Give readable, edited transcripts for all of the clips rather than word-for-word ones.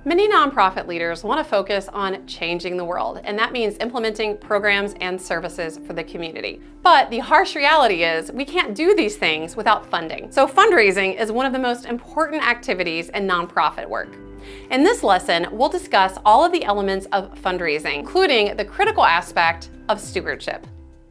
Many nonprofit leaders want to focus on changing the world, and that means implementing programs and services for the community. But the harsh reality is we can't do these things without funding. So fundraising is one of the most important activities in nonprofit work. In this lesson, we'll discuss all of the elements of fundraising, including the critical aspect of stewardship.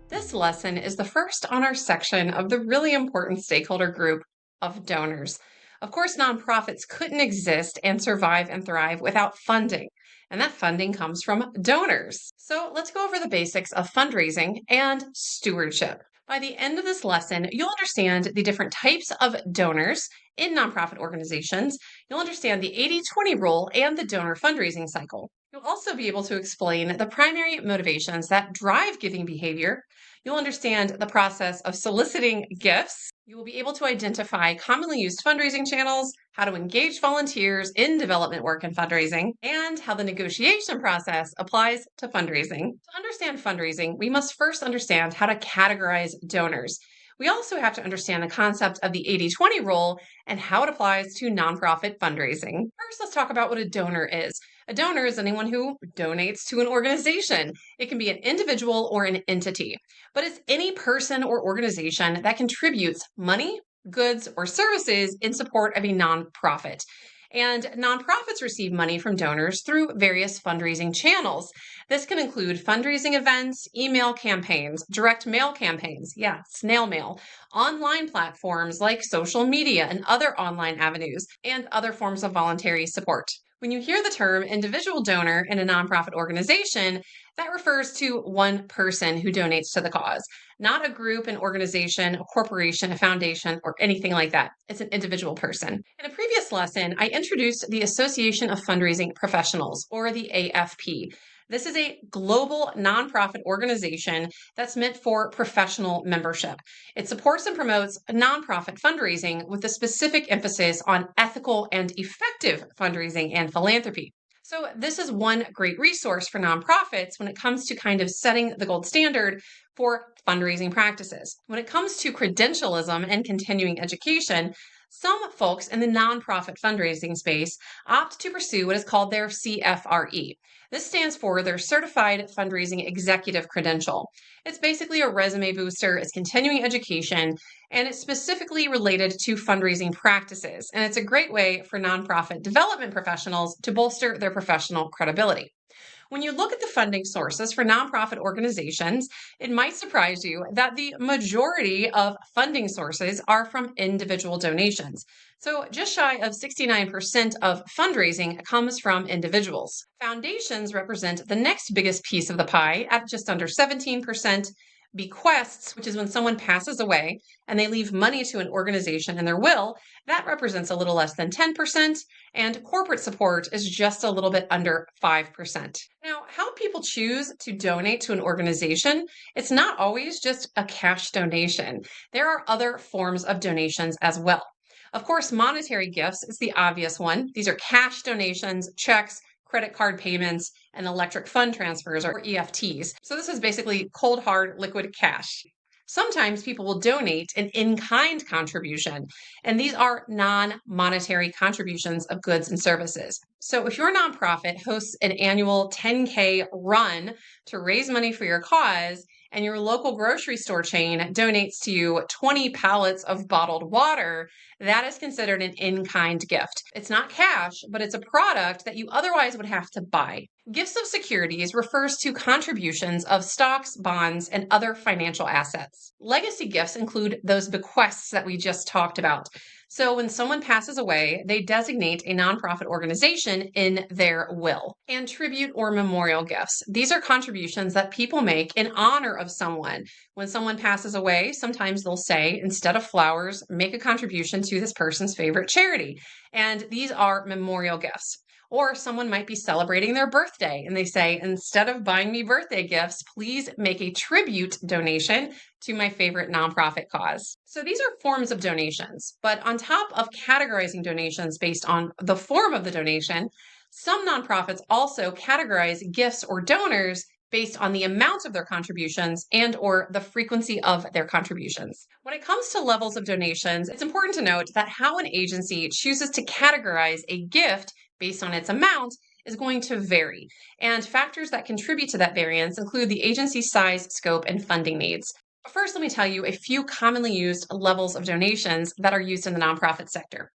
This lesson is the first on our section of the really important stakeholder group of donors. Of course, nonprofits couldn't exist and survive and thrive without funding, and that funding comes from donors. So let's go over the basics of fundraising and stewardship. By the end of this lesson, you'll understand the different types of donors in nonprofit organizations. You'll understand the 80-20 rule and the donor fundraising cycle. You'll also be able to explain the primary motivations that drive giving behavior. You'll understand the process of soliciting gifts. You will be able to identify commonly used fundraising channels, how to engage volunteers in development work and fundraising, and how the negotiation process applies to fundraising. To understand fundraising, we must first understand how to categorize donors. We also have to understand the concept of the 80-20 rule and how it applies to nonprofit fundraising. First, let's talk about what a donor is. A donor is anyone who donates to an organization. It can be an individual or an entity, but it's any person or organization that contributes money, goods, or services in support of a nonprofit. And nonprofits receive money from donors through various fundraising channels. This can include fundraising events, email campaigns, direct mail campaigns, snail mail, online platforms like social media and other online avenues, and other forms of voluntary support. When you hear the term individual donor in a nonprofit organization, that refers to one person who donates to the cause, not a group, an organization, a corporation, a foundation, or anything like that. It's an individual person. In a previous lesson, I introduced the Association of Fundraising Professionals, or the AFP. This is a global nonprofit organization that's meant for professional membership. It supports and promotes nonprofit fundraising with a specific emphasis on ethical and effective fundraising and philanthropy. So this is one great resource for nonprofits when it comes to kind of setting the gold standard for fundraising practices. When it comes to credentialism and continuing education, some folks in the nonprofit fundraising space opt to pursue what is called their CFRE. This stands for their Certified Fundraising Executive Credential. It's basically a resume booster, it's continuing education, and it's specifically related to fundraising practices. And it's a great way for nonprofit development professionals to bolster their professional credibility. When you look at the funding sources for nonprofit organizations, it might surprise you that the majority of funding sources are from individual donations. So just shy of 69% of fundraising comes from individuals. Foundations represent the next biggest piece of the pie at just under 17%. Bequests, which is when someone passes away and they leave money to an organization in their will, that represents a little less than 10%, and corporate support is just a little bit under 5%. Now, how people choose to donate to an organization, it's not always just a cash donation. There are other forms of donations as well. Of course, monetary gifts is the obvious one. These are cash donations, checks, credit card payments, and electric fund transfers, or EFTs. So this is basically cold, hard, liquid cash. Sometimes people will donate an in-kind contribution, and these are non-monetary contributions of goods and services. So if your nonprofit hosts an annual 10K run to raise money for your cause, and your local grocery store chain donates to you 20 pallets of bottled water, that is considered an in-kind gift. It's not cash, but it's a product that you otherwise would have to buy. Gifts of securities refers to contributions of stocks, bonds, and other financial assets. Legacy gifts include those bequests that we just talked about. So when someone passes away, they designate a nonprofit organization in their will. And tribute or memorial gifts. These are contributions that people make in honor of someone. When someone passes away, sometimes they'll say, instead of flowers, make a contribution to this person's favorite charity. And these are memorial gifts. Or someone might be celebrating their birthday and they say, instead of buying me birthday gifts, please make a tribute donation to my favorite nonprofit cause. So these are forms of donations, but on top of categorizing donations based on the form of the donation, some nonprofits also categorize gifts or donors based on the amount of their contributions and or the frequency of their contributions. When it comes to levels of donations, it's important to note that how an agency chooses to categorize a gift based on its amount is going to vary. And factors that contribute to that variance include the agency's size, scope, and funding needs. First, let me tell you a few commonly used levels of donations that are used in the nonprofit sector.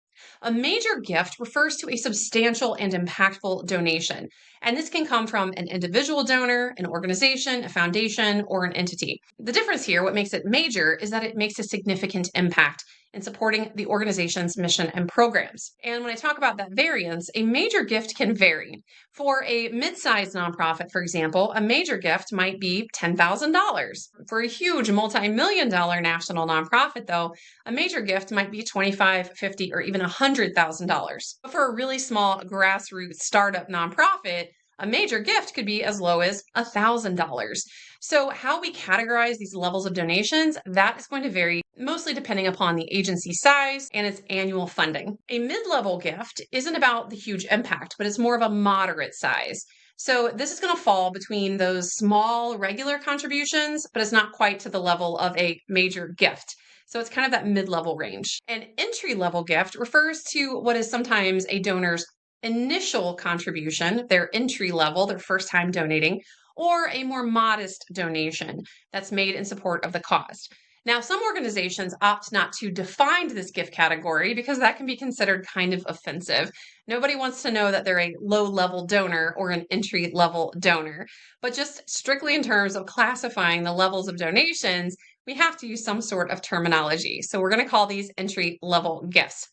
A major gift refers to a substantial and impactful donation, and this can come from an individual donor, an organization, a foundation, or an entity. The difference here, what makes it major, is that it makes a significant impact in supporting the organization's mission and programs. And when I talk about that variance, a major gift can vary. For a mid-sized nonprofit, for example, a major gift might be $10,000. For a huge multi-million-dollar national nonprofit, though, a major gift might be $25,000, $50,000, or even $100,000. But for a really small grassroots startup nonprofit, a major gift could be as low as $1,000. So how we categorize these levels of donations, that is going to vary mostly depending upon the agency size and its annual funding. A mid-level gift isn't about the huge impact, but it's more of a moderate size. So this is going to fall between those small regular contributions, but it's not quite to the level of a major gift. So it's kind of that mid-level range. An entry-level gift refers to what is sometimes a donor's initial contribution, their entry level, their first time donating, or a more modest donation that's made in support of the cause. Now, some organizations opt not to define this gift category because that can be considered kind of offensive. Nobody wants to know that they're a low-level donor or an entry-level donor. But just strictly in terms of classifying the levels of donations, we have to use some sort of terminology. So we're going to call these entry-level gifts.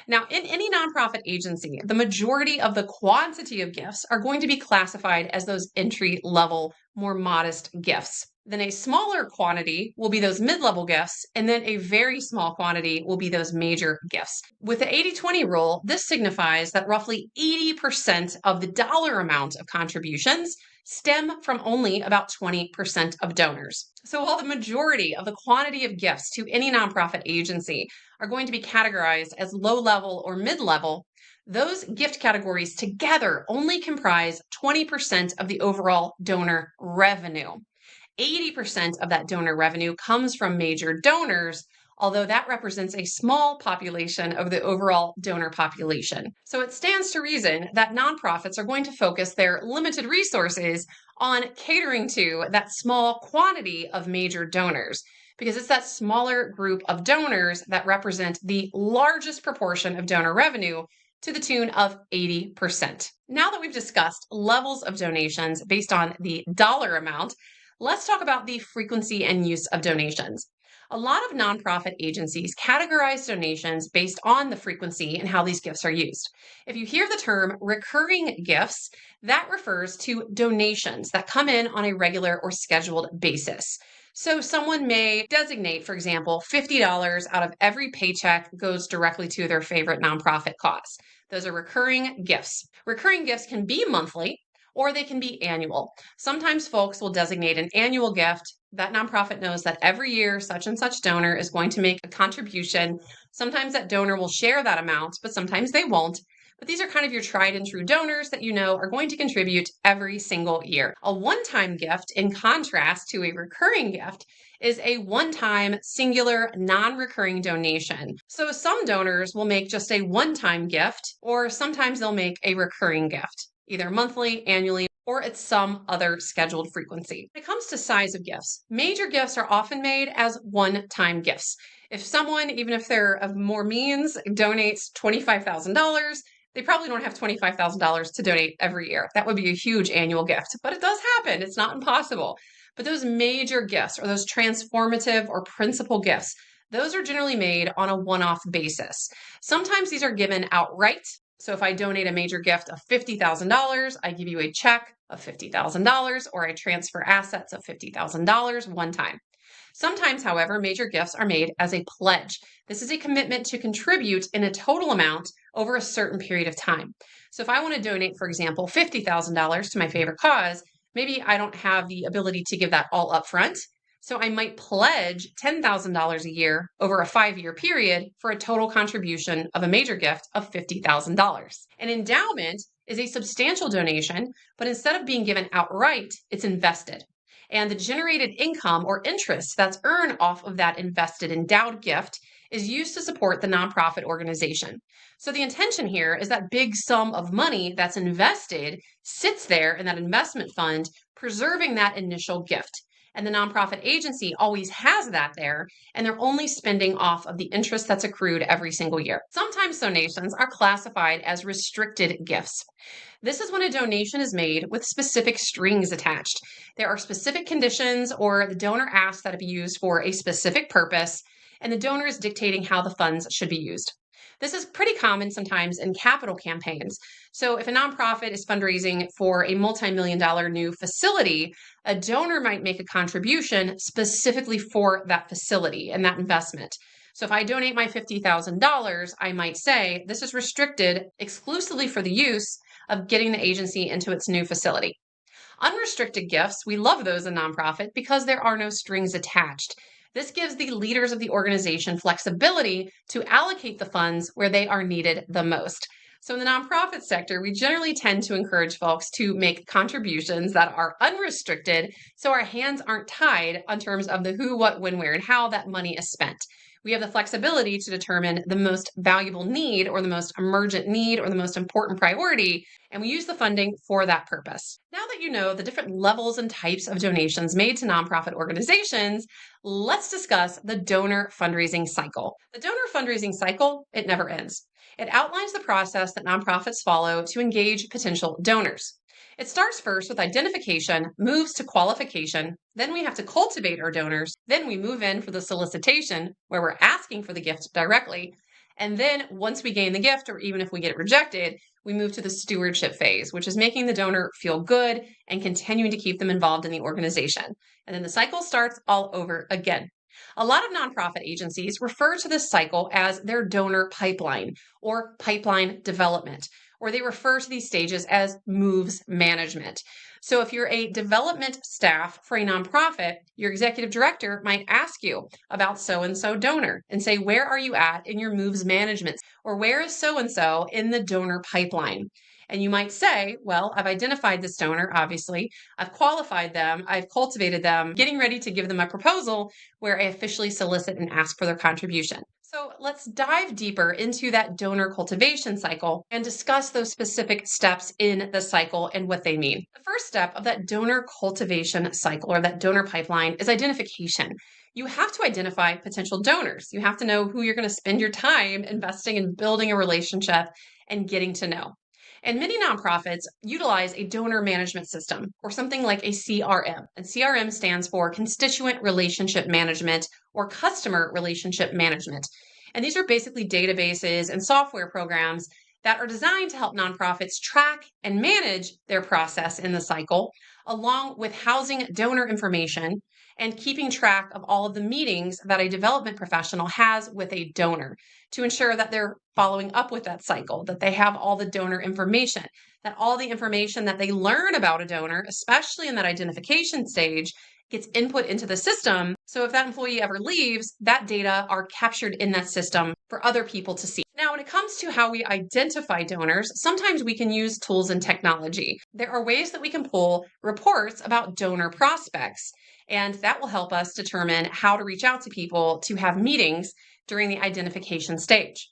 Now, in any nonprofit agency, the majority of the quantity of gifts are going to be classified as those entry-level, more modest gifts. Then a smaller quantity will be those mid-level gifts, and then a very small quantity will be those major gifts. With the 80-20 rule, this signifies that roughly 80% of the dollar amount of contributions stem from only about 20% of donors. So while the majority of the quantity of gifts to any nonprofit agency are going to be categorized as low-level or mid-level, those gift categories together only comprise 20% of the overall donor revenue. 80% of that donor revenue comes from major donors, although that represents a small population of the overall donor population. So it stands to reason that nonprofits are going to focus their limited resources on catering to that small quantity of major donors, because it's that smaller group of donors that represent the largest proportion of donor revenue to the tune of 80%. Now that we've discussed levels of donations based on the dollar amount, let's talk about the frequency and use of donations. A lot of nonprofit agencies categorize donations based on the frequency and how these gifts are used. If you hear the term recurring gifts, that refers to donations that come in on a regular or scheduled basis. So someone may designate, for example, $50 out of every paycheck goes directly to their favorite nonprofit cause. Those are recurring gifts. Recurring gifts can be monthly, or they can be annual. Sometimes folks will designate an annual gift. That nonprofit knows that every year such and such donor is going to make a contribution. Sometimes that donor will share that amount, but sometimes they won't. But these are kind of your tried and true donors that you know are going to contribute every single year. A one-time gift, in contrast to a recurring gift, is a one-time, singular, non-recurring donation. So some donors will make just a one-time gift, or sometimes they'll make a recurring gift, either monthly, annually, or at some other scheduled frequency. When it comes to size of gifts, major gifts are often made as one-time gifts. If someone, even if they're of more means, donates $25,000, they probably don't have $25,000 to donate every year. That would be a huge annual gift, but it does happen. It's not impossible. But those major gifts or those transformative or principal gifts, those are generally made on a one-off basis. Sometimes these are given outright. So if I donate a major gift of $50,000, I give you a check of $50,000, or I transfer assets of $50,000 one time. Sometimes, however, major gifts are made as a pledge. This is a commitment to contribute in a total amount over a certain period of time. So if I want to donate, for example, $50,000 to my favorite cause, maybe I don't have the ability to give that all up front. So I might pledge $10,000 a year over a 5-year period for a total contribution of a major gift of $50,000. An endowment is a substantial donation, but instead of being given outright, it's invested. And the generated income or interest that's earned off of that invested endowed gift is used to support the nonprofit organization. So the intention here is that big sum of money that's invested sits there in that investment fund, preserving that initial gift. And the nonprofit agency always has that there, and they're only spending off of the interest that's accrued every single year. Sometimes donations are classified as restricted gifts. This is when a donation is made with specific strings attached. There are specific conditions, or the donor asks that it be used for a specific purpose, and the donor is dictating how the funds should be used. This is pretty common sometimes in capital campaigns. So if a nonprofit is fundraising for a multi-million-dollar new facility, a donor might make a contribution specifically for that facility and that investment. So if I donate my $50,000, I might say this is restricted exclusively for the use of getting the agency into its new facility. Unrestricted gifts, we love those in nonprofit because there are no strings attached. This gives the leaders of the organization flexibility to allocate the funds where they are needed the most. So in the nonprofit sector, we generally tend to encourage folks to make contributions that are unrestricted, so our hands aren't tied on terms of the who, what, when, where, and how that money is spent. We have the flexibility to determine the most valuable need, or the most emergent need, or the most important priority, and we use the funding for that purpose. Now that you know the different levels and types of donations made to nonprofit organizations, let's discuss the donor fundraising cycle. The donor fundraising cycle, it never ends. It outlines the process that nonprofits follow to engage potential donors. It starts first with identification, moves to qualification, then we have to cultivate our donors, then we move in for the solicitation, where we're asking for the gift directly, and then once we gain the gift, or even if we get it rejected, we move to the stewardship phase, which is making the donor feel good and continuing to keep them involved in the organization. And then the cycle starts all over again. A lot of nonprofit agencies refer to this cycle as their donor pipeline or pipeline development, or they refer to these stages as moves management. So if you're a development staff for a nonprofit, your executive director might ask you about so-and-so donor and say, where are you at in your moves management? Or where is so-and-so in the donor pipeline? And you might say, well, I've identified this donor, obviously. I've qualified them. I've cultivated them, getting ready to give them a proposal where I officially solicit and ask for their contribution. So let's dive deeper into that donor cultivation cycle and discuss those specific steps in the cycle and what they mean. The first step of that donor cultivation cycle, or that donor pipeline, is identification. You have to identify potential donors. You have to know who you're going to spend your time investing in building a relationship and getting to know. And many nonprofits utilize a donor management system, or something like a CRM. And CRM stands for Constituent Relationship Management, or Customer Relationship Management. And these are basically databases and software programs that are designed to help nonprofits track and manage their process in the cycle, along with housing donor information and keeping track of all of the meetings that a development professional has with a donor to ensure that they're following up with that cycle, that they have all the donor information, that all the information that they learn about a donor, especially in that identification stage, gets input into the system. So if that employee ever leaves, that data are captured in that system for other people to see. Now, when it comes to how we identify donors, sometimes we can use tools and technology. There are ways that we can pull reports about donor prospects, and that will help us determine how to reach out to people to have meetings during the identification stage.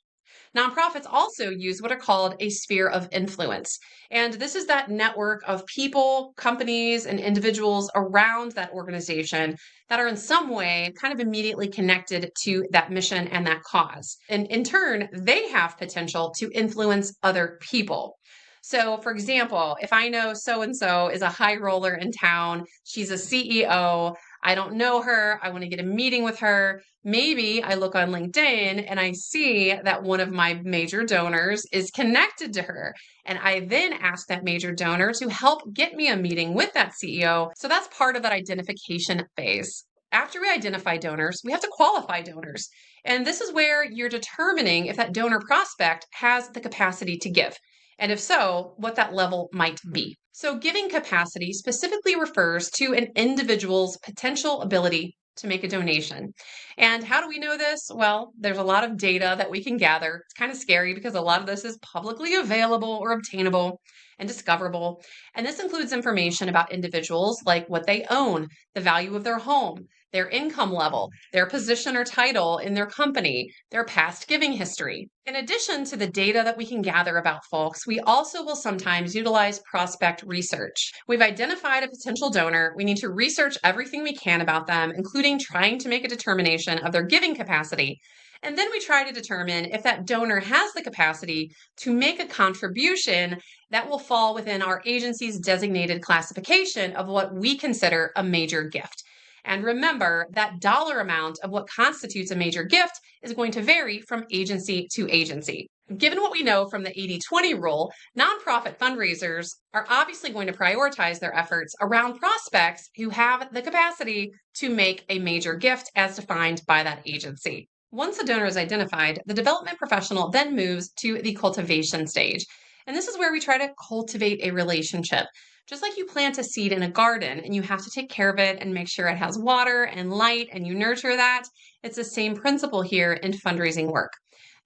Nonprofits also use what are called a sphere of influence. And this is that network of people, companies, and individuals around that organization that are in some way kind of immediately connected to that mission and that cause. And in turn, they have potential to influence other people. So, for example, if I know so-and-so is a high roller in town, she's a CEO, I don't know her, I want to get a meeting with her, maybe I look on LinkedIn and I see that one of my major donors is connected to her. And I then ask that major donor to help get me a meeting with that CEO. So that's part of that identification phase. After we identify donors, we have to qualify donors. And this is where you're determining if that donor prospect has the capacity to give. And if so, what that level might be. So giving capacity specifically refers to an individual's potential ability to make a donation. And how do we know this? Well, there's a lot of data that we can gather. It's kind of scary because a lot of this is publicly available or obtainable. and discoverable. And this includes information about individuals like what they own, the value of their home, their income level, their position or title in their company, their past giving history. In addition to the data that we can gather about folks, we also will sometimes utilize prospect research. We've identified a potential donor. We need to research everything we can about them, including trying to make a determination of their giving capacity. And then we try to determine if that donor has the capacity to make a contribution that will fall within our agency's designated classification of what we consider a major gift. And remember that dollar amount of what constitutes a major gift is going to vary from agency to agency. Given what we know from the 80-20 rule, nonprofit fundraisers are obviously going to prioritize their efforts around prospects who have the capacity to make a major gift as defined by that agency. Once a donor is identified, the development professional then moves to the cultivation stage. And this is where we try to cultivate a relationship. Just like you plant a seed in a garden and you have to take care of it and make sure it has water and light and you nurture that, it's the same principle here in fundraising work.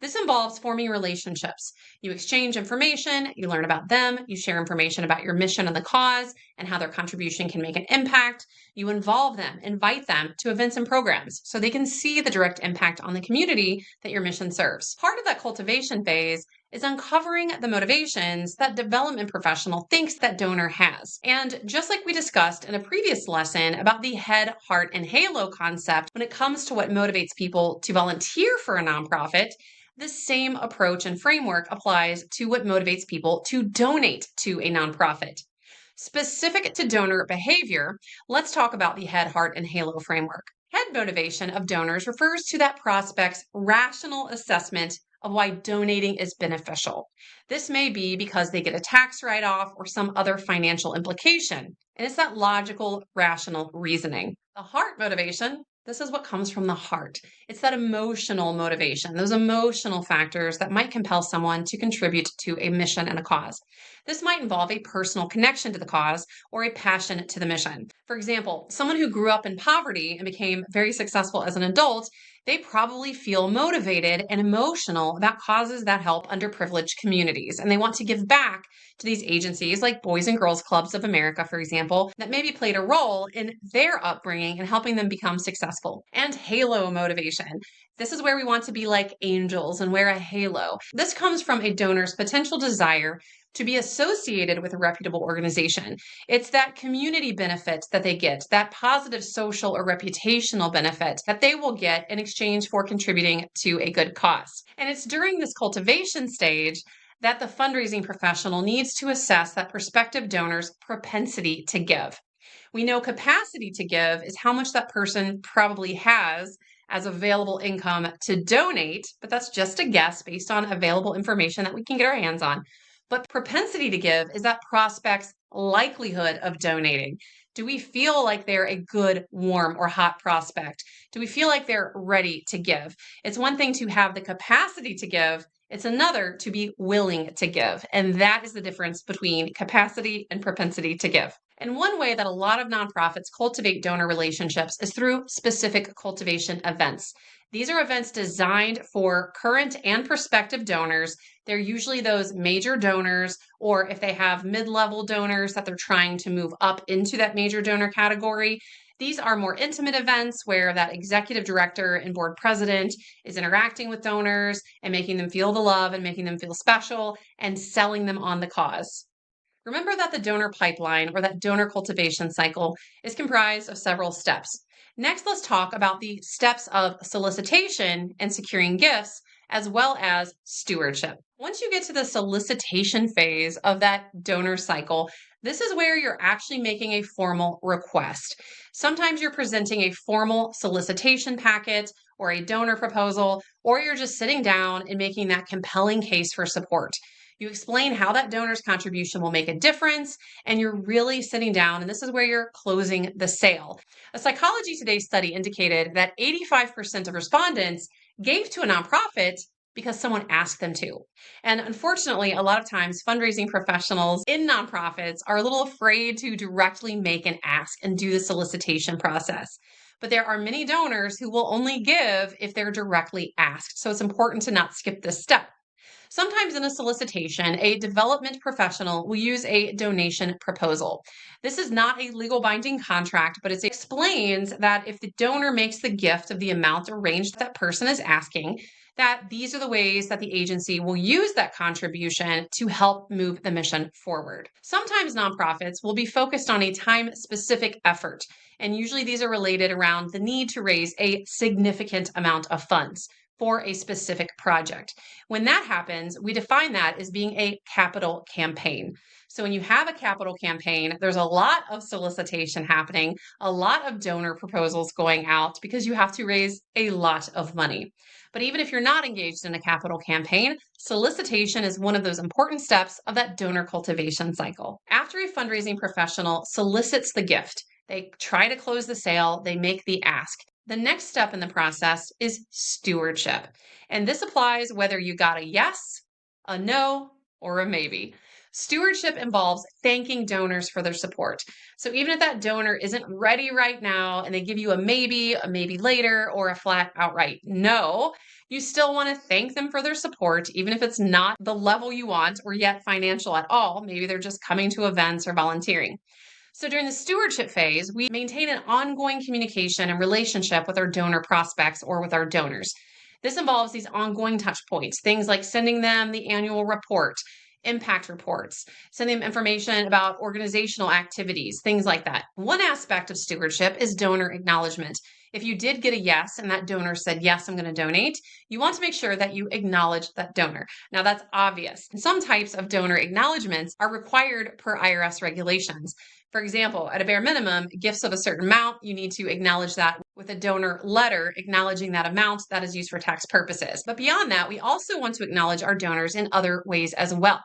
This involves forming relationships. You exchange information, you learn about them, you share information about your mission and the cause and how their contribution can make an impact. You involve them, invite them to events and programs so they can see the direct impact on the community that your mission serves. Part of that cultivation phase is uncovering the motivations that development professional thinks that donor has. And just like we discussed in a previous lesson about the head, heart, and halo concept when it comes to what motivates people to volunteer for a nonprofit, the same approach and framework applies to what motivates people to donate to a nonprofit. Specific to donor behavior, let's talk about the head, heart, and halo framework. Head motivation of donors refers to that prospect's rational assessment of why donating is beneficial. This may be because they get a tax write-off or some other financial implication, and it's that logical, rational reasoning. The heart motivation, this is what comes from the heart. It's that emotional motivation, those emotional factors that might compel someone to contribute to a mission and a cause. This might involve a personal connection to the cause or a passion to the mission. For example, someone who grew up in poverty and became very successful as an adult, they probably feel motivated and emotional about causes that help underprivileged communities. And they want to give back to these agencies like Boys and Girls Clubs of America, for example, that maybe played a role in their upbringing and helping them become successful. And halo motivation. This is where we want to be like angels and wear a halo. This comes from a donor's potential desire to be associated with a reputable organization. It's that community benefit that they get, that positive social or reputational benefit that they will get in exchange for contributing to a good cause. And it's during this cultivation stage that the fundraising professional needs to assess that prospective donor's propensity to give. We know capacity to give is how much that person probably has as available income to donate, but that's just a guess based on available information that we can get our hands on. But propensity to give is that prospect's likelihood of donating. Do we feel like they're a good, warm, or hot prospect? Do we feel like they're ready to give? It's one thing to have the capacity to give. It's another to be willing to give. And that is the difference between capacity and propensity to give. And one way that a lot of nonprofits cultivate donor relationships is through specific cultivation events. These are events designed for current and prospective donors. They're usually those major donors, or if they have mid-level donors that they're trying to move up into that major donor category. These are more intimate events where that executive director and board president is interacting with donors and making them feel the love and making them feel special and selling them on the cause. Remember that the donor pipeline or that donor cultivation cycle is comprised of several steps. Next, let's talk about the steps of solicitation and securing gifts, as well as stewardship. Once you get to the solicitation phase of that donor cycle, this is where you're actually making a formal request. Sometimes you're presenting a formal solicitation packet or a donor proposal, or you're just sitting down and making that compelling case for support. You explain how that donor's contribution will make a difference, and you're really sitting down, and this is where you're closing the sale. A Psychology Today study indicated that 85% of respondents gave to a nonprofit because someone asked them to. And unfortunately, a lot of times fundraising professionals in nonprofits are a little afraid to directly make an ask and do the solicitation process. But there are many donors who will only give if they're directly asked. So it's important to not skip this step. Sometimes in a solicitation, a development professional will use a donation proposal. This is not a legal binding contract, but it explains that if the donor makes the gift of the amount arranged that person is asking, that these are the ways that the agency will use that contribution to help move the mission forward. Sometimes nonprofits will be focused on a time specific effort, and usually these are related around the need to raise a significant amount of funds for a specific project. When that happens, we define that as being a capital campaign. So when you have a capital campaign, there's a lot of solicitation happening, a lot of donor proposals going out because you have to raise a lot of money. But even if you're not engaged in a capital campaign, solicitation is one of those important steps of that donor cultivation cycle. After a fundraising professional solicits the gift, they try to close the sale, they make the ask. The next step in the process is stewardship. And this applies whether you got a yes, a no, or a maybe. Stewardship involves thanking donors for their support. So even if that donor isn't ready right now and they give you a maybe later, or a flat outright no, you still want to thank them for their support, even if it's not the level you want or yet financial at all. Maybe they're just coming to events or volunteering. So during the stewardship phase, we maintain an ongoing communication and relationship with our donor prospects or with our donors. This involves these ongoing touch points, things like sending them the annual report, impact reports, sending them information about organizational activities, things like that. One aspect of stewardship is donor acknowledgement. If you did get a yes and that donor said, yes, I'm going to donate, you want to make sure that you acknowledge that donor. Now that's obvious. Some types of donor acknowledgements are required per IRS regulations. For example, at a bare minimum, gifts of a certain amount, you need to acknowledge that with a donor letter acknowledging that amount that is used for tax purposes. But beyond that, we also want to acknowledge our donors in other ways as well.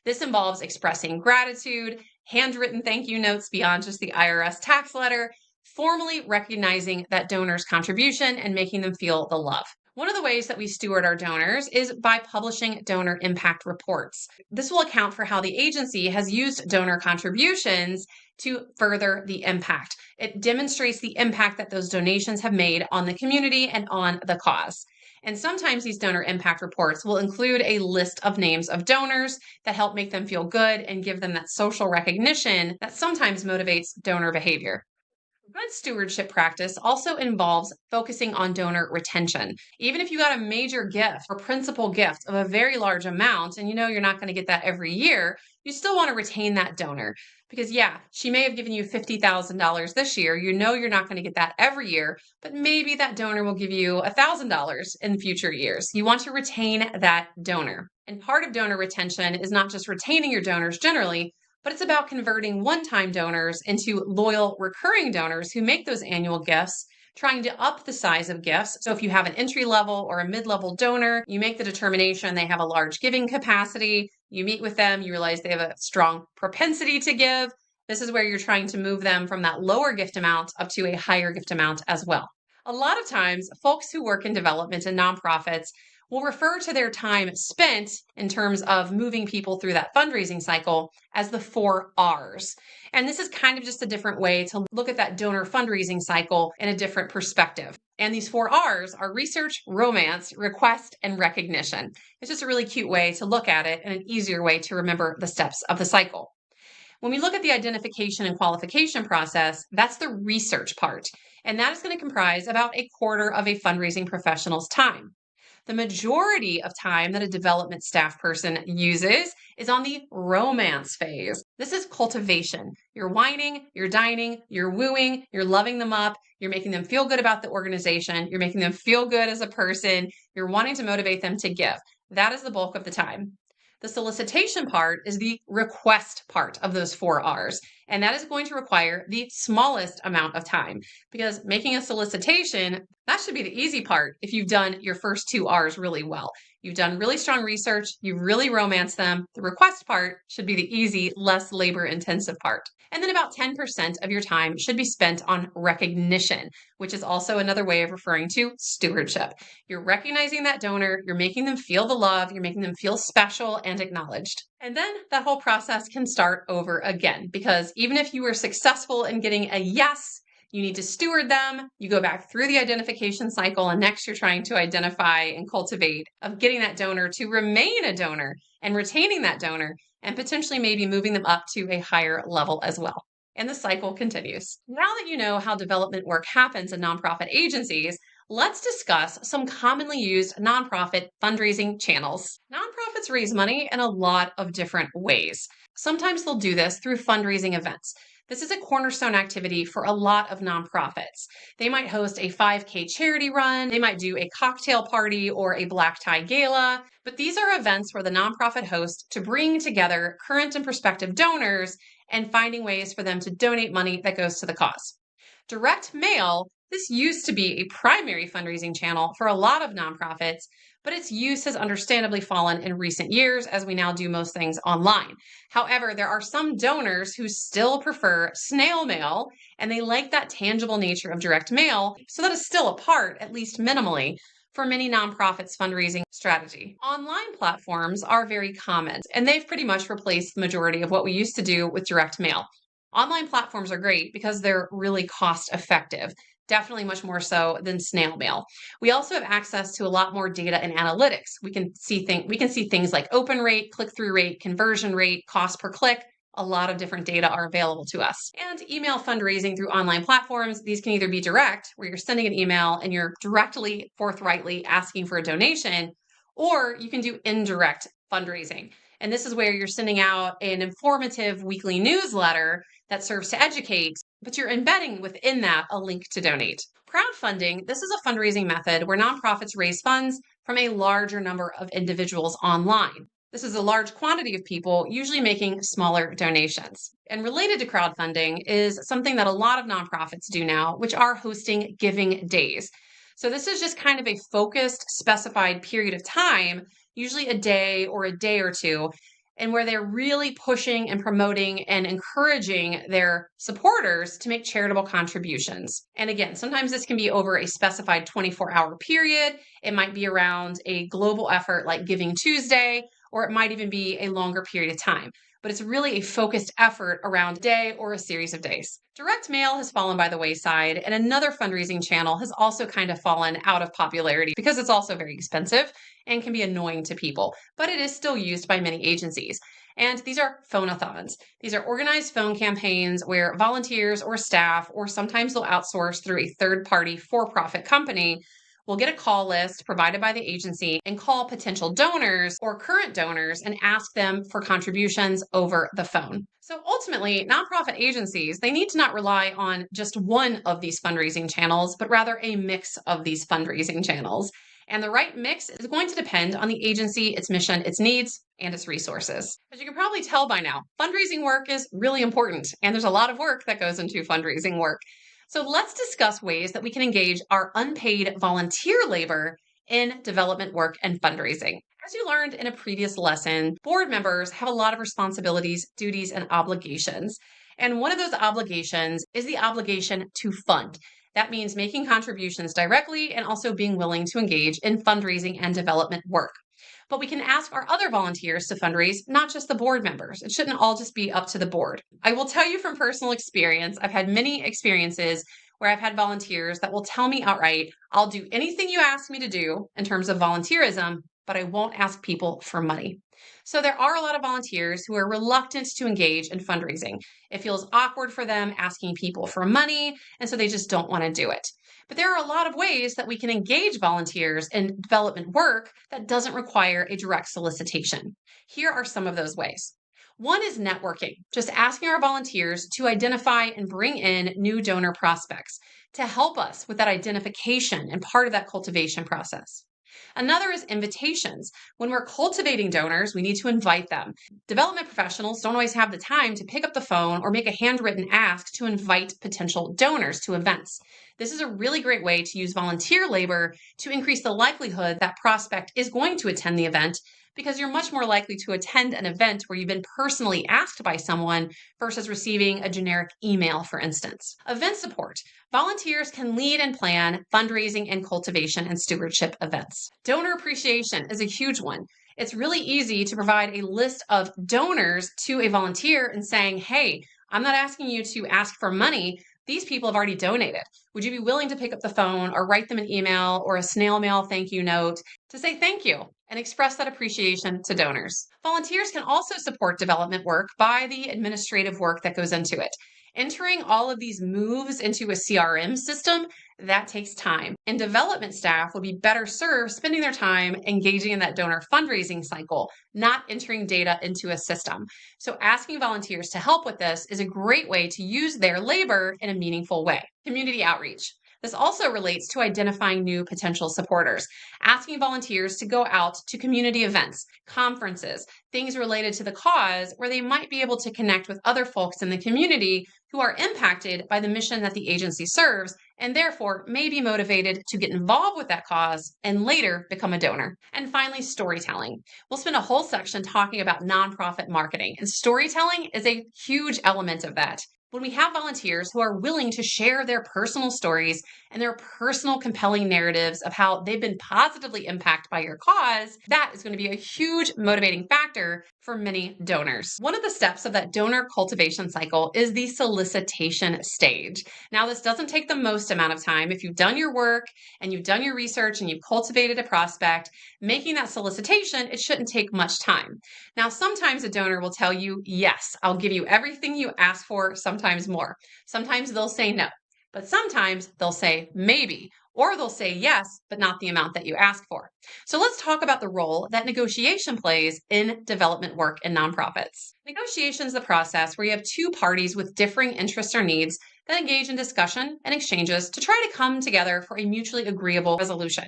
This involves expressing gratitude, handwritten thank you notes beyond just the IRS tax letter, formally recognizing that donor's contribution and making them feel the love. One of the ways that we steward our donors is by publishing donor impact reports. This will account for how the agency has used donor contributions to further the impact. It demonstrates the impact that those donations have made on the community and on the cause. And sometimes these donor impact reports will include a list of names of donors that help make them feel good and give them that social recognition that sometimes motivates donor behavior. Good stewardship practice also involves focusing on donor retention. Even if you got a major gift or principal gift of a very large amount, and you know you're not going to get that every year, you still want to retain that donor. Because yeah, she may have given you $50,000 this year. You know you're not going to get that every year, but maybe that donor will give you $1,000 in future years. You want to retain that donor. And part of donor retention is not just retaining your donors generally, but it's about converting one-time donors into loyal recurring donors who make those annual gifts, trying to up the size of gifts. So if you have an entry-level or a mid-level donor, you make the determination they have a large giving capacity, you meet with them, you realize they have a strong propensity to give. This is where you're trying to move them from that lower gift amount up to a higher gift amount as well. A lot of times, folks who work in development and nonprofits will refer to their time spent in terms of moving people through that fundraising cycle as the 4 R's. And this is kind of just a different way to look at that donor fundraising cycle in a different perspective. And these 4 R's are research, romance, request, and recognition. It's just a really cute way to look at it and an easier way to remember the steps of the cycle. When we look at the identification and qualification process, that's the research part. And that is going to comprise about a quarter of a fundraising professional's time. The majority of time that a development staff person uses is on the romance phase. This is cultivation. You're whining, you're dining, you're wooing, you're loving them up, you're making them feel good about the organization, you're making them feel good as a person, you're wanting to motivate them to give. That is the bulk of the time. The solicitation part is the request part of those 4 R's, and that is going to require the smallest amount of time because making a solicitation, that should be the easy part if you've done your first 2 R's really well. You've done really strong research, you've really romanced them. The request part should be the easy, less labor-intensive part. And then about 10% of your time should be spent on recognition, which is also another way of referring to stewardship. You're recognizing that donor, you're making them feel the love, you're making them feel special and acknowledged. And then that whole process can start over again because even if you were successful in getting a yes, You need to steward them. You go back through the identification cycle, and next you're trying to identify and cultivate of getting that donor to remain a donor and retaining that donor and potentially maybe moving them up to a higher level as well. And the cycle continues. Now that you know how development work happens in nonprofit agencies, let's discuss some commonly used nonprofit fundraising channels. Nonprofits raise money in a lot of different ways. Sometimes they'll do this through fundraising events. This is a cornerstone activity for a lot of nonprofits. They might host a 5K charity run, they might do a cocktail party or a black tie gala, but these are events where the nonprofit hosts to bring together current and prospective donors and finding ways for them to donate money that goes to the cause. Direct mail, this used to be a primary fundraising channel for a lot of nonprofits, but its use has understandably fallen in recent years as we now do most things online. However, there are some donors who still prefer snail mail, and they like that tangible nature of direct mail, so that is still a part, at least minimally, for many nonprofits' fundraising strategy. Online platforms are very common, and they've pretty much replaced the majority of what we used to do with direct mail. Online platforms are great because they're really cost effective, definitely much more so than snail mail. We also have access to a lot more data and analytics. We can see things like open rate, click-through rate, conversion rate, cost per click. A lot of different data are available to us. And email fundraising through online platforms, these can either be direct, where you're sending an email and you're directly, forthrightly asking for a donation, or you can do indirect fundraising. And this is where you're sending out an informative weekly newsletter that serves to educate, but you're embedding within that a link to donate. Crowdfunding, this is a fundraising method where nonprofits raise funds from a larger number of individuals online. This is a large quantity of people, usually making smaller donations. And related to crowdfunding is something that a lot of nonprofits do now, which are hosting giving days. So this is just kind of a focused, specified period of time, usually a day or a day or two, and where they're really pushing and promoting and encouraging their supporters to make charitable contributions. And again, sometimes this can be over a specified 24-hour period. It might be around a global effort like Giving Tuesday, or it might even be a longer period of time. But it's really a focused effort around a day or a series of days. Direct mail has fallen by the wayside, and another fundraising channel has also kind of fallen out of popularity because it's also very expensive and can be annoying to people, but it is still used by many agencies. And these are phone-a-thons. These are organized phone campaigns where volunteers or staff, or sometimes they'll outsource through a third-party for-profit company, will get a call list provided by the agency and call potential donors or current donors and ask them for contributions over the phone. So ultimately, nonprofit agencies, they need to not rely on just one of these fundraising channels, but rather a mix of these fundraising channels. And the right mix is going to depend on the agency, its mission, its needs, and its resources. As you can probably tell by now, fundraising work is really important, and there's a lot of work that goes into fundraising work. So let's discuss ways that we can engage our unpaid volunteer labor in development work and fundraising. As you learned in a previous lesson, board members have a lot of responsibilities, duties, and obligations. And one of those obligations is the obligation to fund. That means making contributions directly and also being willing to engage in fundraising and development work. But we can ask our other volunteers to fundraise, not just the board members. It shouldn't all just be up to the board. I will tell you from personal experience, I've had many experiences where I've had volunteers that will tell me outright, I'll do anything you ask me to do in terms of volunteerism, but I won't ask people for money. So there are a lot of volunteers who are reluctant to engage in fundraising. It feels awkward for them asking people for money, and so they just don't want to do it. But there are a lot of ways that we can engage volunteers in development work that doesn't require a direct solicitation. Here are some of those ways. One is networking, just asking our volunteers to identify and bring in new donor prospects to help us with that identification and part of that cultivation process. Another is invitations. When we're cultivating donors, we need to invite them. Development professionals don't always have the time to pick up the phone or make a handwritten ask to invite potential donors to events. This is a really great way to use volunteer labor to increase the likelihood that prospect is going to attend the event, because you're much more likely to attend an event where you've been personally asked by someone versus receiving a generic email, for instance. Event support. Volunteers can lead and plan fundraising and cultivation and stewardship events. Donor appreciation is a huge one. It's really easy to provide a list of donors to a volunteer and saying, hey, I'm not asking you to ask for money, These people have already donated. Would you be willing to pick up the phone or write them an email or a snail mail thank you note to say thank you and express that appreciation to donors? Volunteers can also support development work by the administrative work that goes into it. Entering all of these moves into a CRM system, that takes time. And development staff would be better served spending their time engaging in that donor fundraising cycle, not entering data into a system. So asking volunteers to help with this is a great way to use their labor in a meaningful way. Community outreach. This also relates to identifying new potential supporters, asking volunteers to go out to community events, conferences, things related to the cause where they might be able to connect with other folks in the community who are impacted by the mission that the agency serves and therefore may be motivated to get involved with that cause and later become a donor. And finally, storytelling. We'll spend a whole section talking about nonprofit marketing, and storytelling is a huge element of that. When we have volunteers who are willing to share their personal stories and their personal compelling narratives of how they've been positively impacted by your cause, that is going to be a huge motivating factor for many donors. One of the steps of that donor cultivation cycle is the solicitation stage. Now, this doesn't take the most amount of time. If you've done your work and you've done your research and you've cultivated a prospect, making that solicitation, it shouldn't take much time. Now, sometimes a donor will tell you, yes, I'll give you everything you ask for, sometimes more. Sometimes they'll say no, but sometimes they'll say maybe, or they'll say yes, but not the amount that you ask for. So let's talk about the role that negotiation plays in development work in nonprofits. Negotiation is the process where you have two parties with differing interests or needs that engage in discussion and exchanges to try to come together for a mutually agreeable resolution.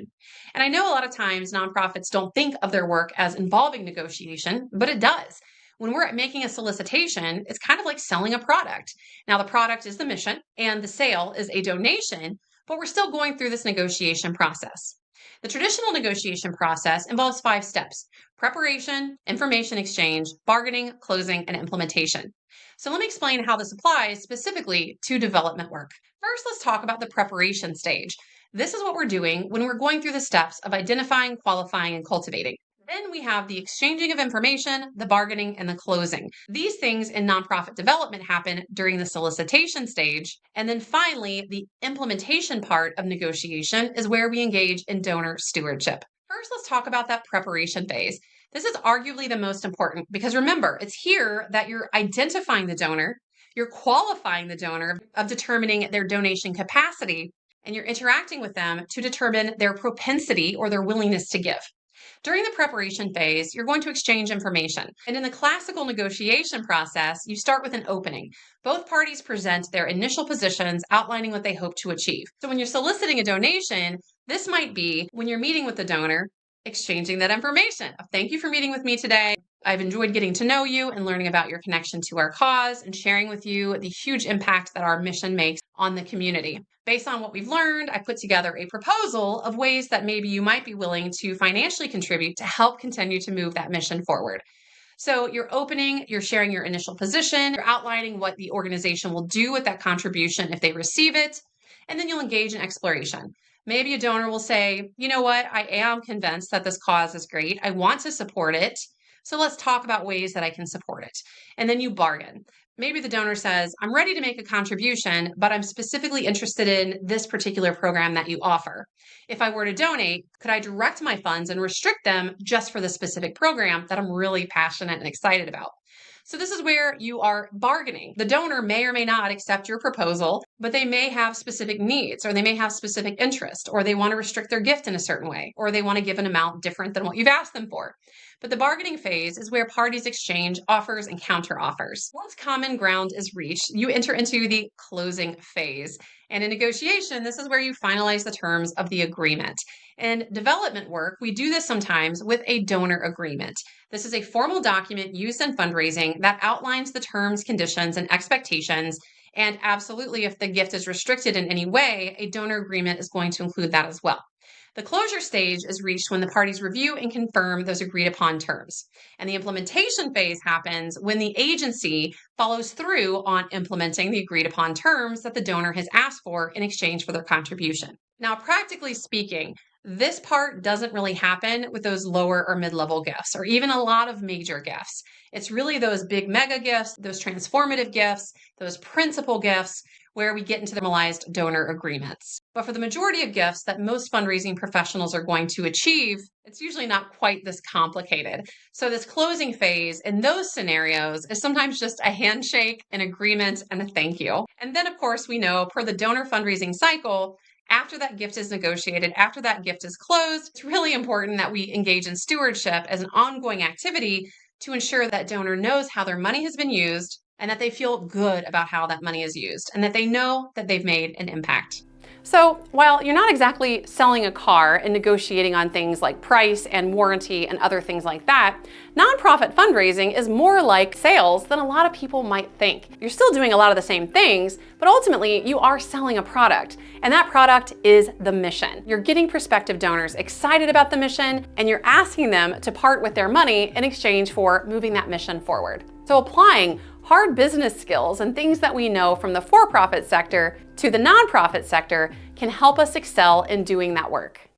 And I know a lot of times nonprofits don't think of their work as involving negotiation, but it does. When we're making a solicitation, it's kind of like selling a product. Now, the product is the mission and the sale is a donation, but we're still going through this negotiation process. The traditional negotiation process involves 5 steps: preparation, information exchange, bargaining, closing, and implementation. So let me explain how this applies specifically to development work. First, let's talk about the preparation stage. This is what we're doing when we're going through the steps of identifying, qualifying, and cultivating. Then we have the exchanging of information, the bargaining, and the closing. These things in nonprofit development happen during the solicitation stage. And then finally, the implementation part of negotiation is where we engage in donor stewardship. First, let's talk about that preparation phase. This is arguably the most important because remember, it's here that you're identifying the donor, you're qualifying the donor of determining their donation capacity, and you're interacting with them to determine their propensity or their willingness to give. During the preparation phase, you're going to exchange information. And in the classical negotiation process, you start with an opening. Both parties present their initial positions outlining what they hope to achieve. So when you're soliciting a donation, this might be when you're meeting with the donor, exchanging that information. Thank you for meeting with me today. I've enjoyed getting to know you and learning about your connection to our cause and sharing with you the huge impact that our mission makes on the community. Based on what we've learned, I put together a proposal of ways that maybe you might be willing to financially contribute to help continue to move that mission forward. So you're opening, you're sharing your initial position, you're outlining what the organization will do with that contribution if they receive it, and then you'll engage in exploration. Maybe a donor will say, you know what, I am convinced that this cause is great. I want to support it. So let's talk about ways that I can support it. And then you bargain. Maybe the donor says, I'm ready to make a contribution, but I'm specifically interested in this particular program that you offer. If I were to donate, could I direct my funds and restrict them just for the specific program that I'm really passionate and excited about? So this is where you are bargaining. The donor may or may not accept your proposal, but they may have specific needs, or they may have specific interest, or they want to restrict their gift in a certain way, or they want to give an amount different than what you've asked them for. But the bargaining phase is where parties exchange offers and counter offers. Once common ground is reached, you enter into the closing phase. And in negotiation, this is where you finalize the terms of the agreement. In development work, we do this sometimes with a donor agreement. This is a formal document used in fundraising that outlines the terms, conditions, and expectations. And absolutely, if the gift is restricted in any way, a donor agreement is going to include that as well. The closure stage is reached when the parties review and confirm those agreed upon terms. And the implementation phase happens when the agency follows through on implementing the agreed upon terms that the donor has asked for in exchange for their contribution. Now, practically speaking, This part doesn't really happen with those lower or mid-level gifts, or even a lot of major gifts. It's really those big mega gifts, those transformative gifts, those principal gifts, where we get into the formalized donor agreements. But for the majority of gifts that most fundraising professionals are going to achieve, it's usually not quite this complicated. So this closing phase in those scenarios is sometimes just a handshake, an agreement, and a thank you. And then, of course, we know per the donor fundraising cycle, after that gift is negotiated, after that gift is closed, it's really important that we engage in stewardship as an ongoing activity to ensure that donor knows how their money has been used and that they feel good about how that money is used and that they know that they've made an impact. So while you're not exactly selling a car and negotiating on things like price and warranty and other things like that, nonprofit fundraising is more like sales than a lot of people might think. You're still doing a lot of the same things, but ultimately you are selling a product, and that product is the mission. You're getting prospective donors excited about the mission, and you're asking them to part with their money in exchange for moving that mission forward. So applying hard business skills and things that we know from the for-profit sector to the nonprofit sector can help us excel in doing that work.